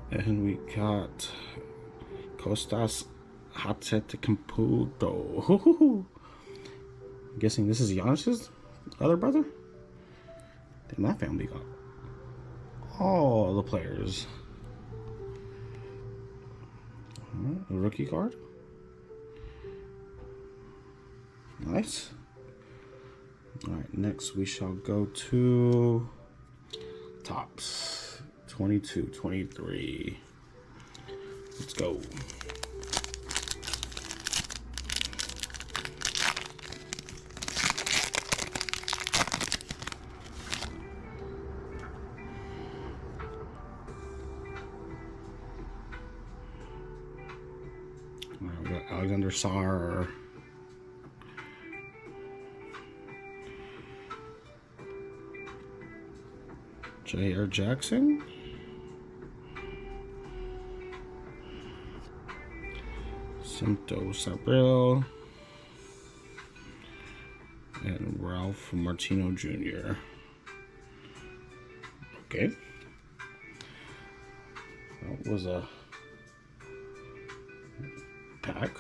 And we got Kostas Antetokounmpo. I'm guessing this is Giannis' other brother? Then that family got all the players. A rookie card. Nice. Alright, next we shall go to Topps 22, 23. Let's go. Alright, we got Alexander Tzar. J.R. Jackson. Santos Abreu. And Ralph Martino Jr. Okay. That was a pack.